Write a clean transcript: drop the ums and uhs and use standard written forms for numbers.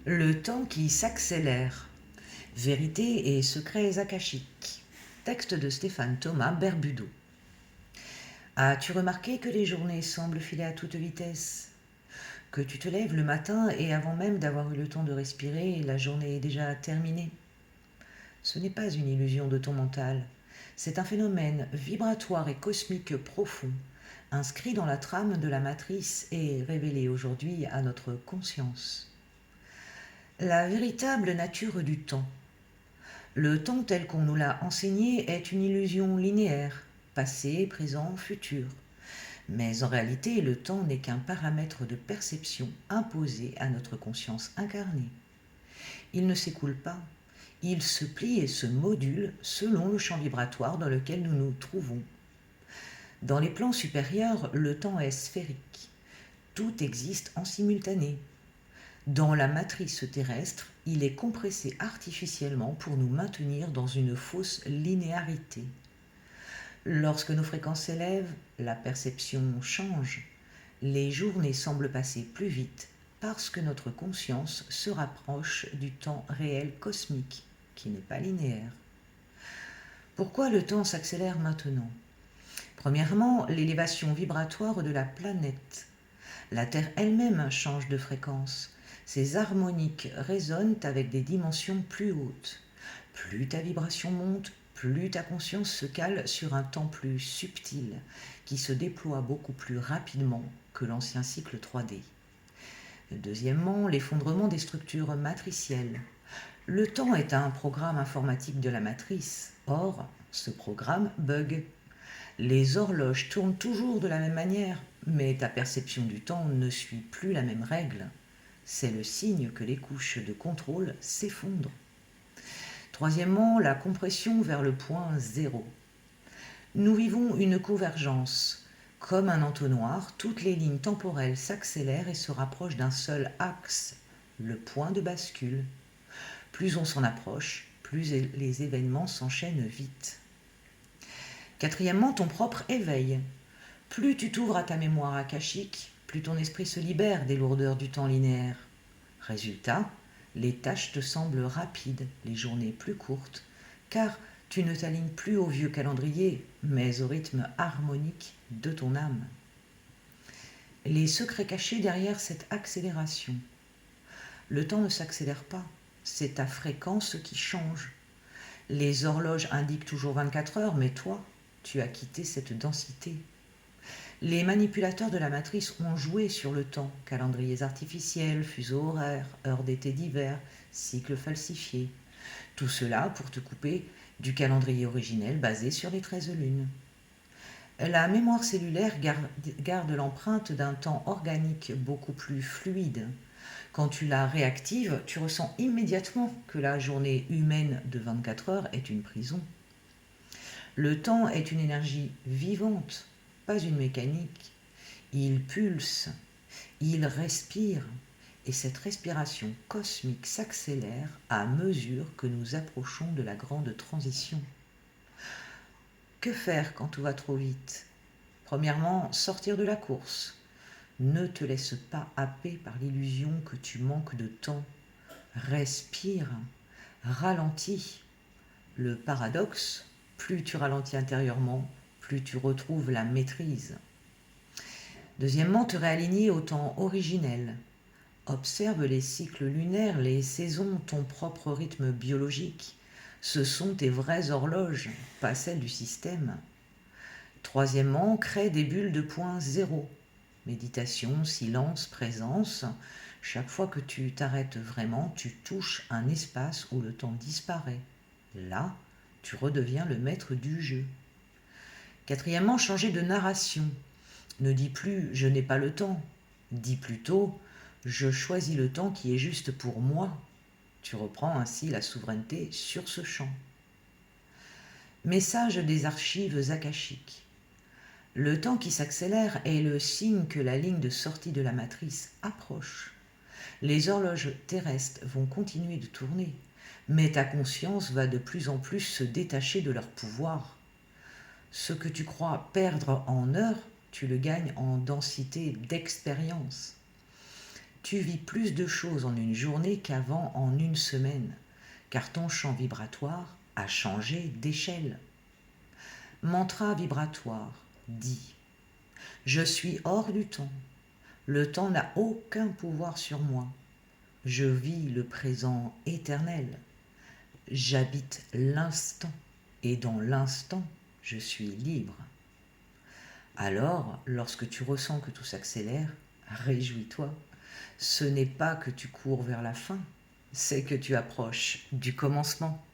Le temps qui s'accélère. Vérité et secrets akashiques. Texte de Stéphane Thomas Berbudo. As-tu remarqué que les journées semblent filer à toute vitesse? Que tu te lèves le matin et avant même d'avoir eu le temps de respirer, la journée est déjà terminée? Ce n'est pas une illusion de ton mental. C'est un phénomène vibratoire et cosmique profond, inscrit dans la trame de la matrice et révélé aujourd'hui à notre conscience. La véritable nature du temps. Le temps tel qu'on nous l'a enseigné est une illusion linéaire, passé, présent, futur. Mais en réalité, le temps n'est qu'un paramètre de perception imposé à notre conscience incarnée. Il ne s'écoule pas, il se plie et se module selon le champ vibratoire dans lequel nous nous trouvons. Dans les plans supérieurs, le temps est sphérique. Tout existe en simultané. Dans la matrice terrestre, il est compressé artificiellement pour nous maintenir dans une fausse linéarité. Lorsque nos fréquences s'élèvent, la perception change. Les journées semblent passer plus vite parce que notre conscience se rapproche du temps réel cosmique, qui n'est pas linéaire. Pourquoi le temps s'accélère maintenant? Premièrement, l'élévation vibratoire de la planète. La Terre elle-même change de fréquence. Ces harmoniques résonnent avec des dimensions plus hautes. Plus ta vibration monte, plus ta conscience se cale sur un temps plus subtil, qui se déploie beaucoup plus rapidement que l'ancien cycle 3D. Deuxièmement, l'effondrement des structures matricielles. Le temps est un programme informatique de la matrice. Or, ce programme bug. Les horloges tournent toujours de la même manière, mais ta perception du temps ne suit plus la même règle. C'est le signe que les couches de contrôle s'effondrent. Troisièmement, la compression vers le point zéro. Nous vivons une convergence. Comme un entonnoir, toutes les lignes temporelles s'accélèrent et se rapprochent d'un seul axe, le point de bascule. Plus on s'en approche, plus les événements s'enchaînent vite. Quatrièmement, ton propre éveil. Plus tu t'ouvres à ta mémoire akashique, plus ton esprit se libère des lourdeurs du temps linéaire. Résultat, les tâches te semblent rapides, les journées plus courtes, car tu ne t'alignes plus au vieux calendrier, mais au rythme harmonique de ton âme. Les secrets cachés derrière cette accélération. Le temps ne s'accélère pas, c'est ta fréquence qui change. Les horloges indiquent toujours 24 heures, mais toi, tu as quitté cette densité. Les manipulateurs de la matrice ont joué sur le temps, calendriers artificiels, fuseaux horaires, heures d'été d'hiver, cycles falsifiés. Tout cela pour te couper du calendrier originel basé sur les 13 lunes. La mémoire cellulaire garde l'empreinte d'un temps organique beaucoup plus fluide. Quand tu la réactives, tu ressens immédiatement que la journée humaine de 24 heures est une prison. Le temps est une énergie vivante, pas une mécanique. Il pulse, il respire, et cette respiration cosmique s'accélère à mesure que nous approchons de la grande transition. Que faire quand tout va trop vite? Premièrement, sortir de la course. Ne te laisse pas happer par l'illusion que tu manques de temps. Respire, ralentis. Le paradoxe, plus tu ralentis intérieurement, plus tu retrouves la maîtrise. Deuxièmement, te réaligner au temps originel. Observe les cycles lunaires, les saisons, ton propre rythme biologique. Ce sont tes vraies horloges, pas celles du système. Troisièmement, crée des bulles de point zéro. Méditation, silence, présence. Chaque fois que tu t'arrêtes vraiment, tu touches un espace où le temps disparaît. Là, tu redeviens le maître du jeu. Quatrièmement, changer de narration. Ne dis plus « je n'ai pas le temps ». Dis plutôt « je choisis le temps qui est juste pour moi ». Tu reprends ainsi la souveraineté sur ce champ. Message des archives akashiques. Le temps qui s'accélère est le signe que la ligne de sortie de la matrice approche. Les horloges terrestres vont continuer de tourner, mais ta conscience va de plus en plus se détacher de leur pouvoir. Ce que tu crois perdre en heures, tu le gagnes en densité d'expérience. Tu vis plus de choses en une journée qu'avant en une semaine, car ton champ vibratoire a changé d'échelle. Mantra vibratoire dit: je suis hors du temps. Le temps n'a aucun pouvoir sur moi. Je vis le présent éternel. J'habite l'instant et dans l'instant, je suis libre. Alors, lorsque tu ressens que tout s'accélère, réjouis-toi. Ce n'est pas que tu cours vers la fin, c'est que tu approches du commencement.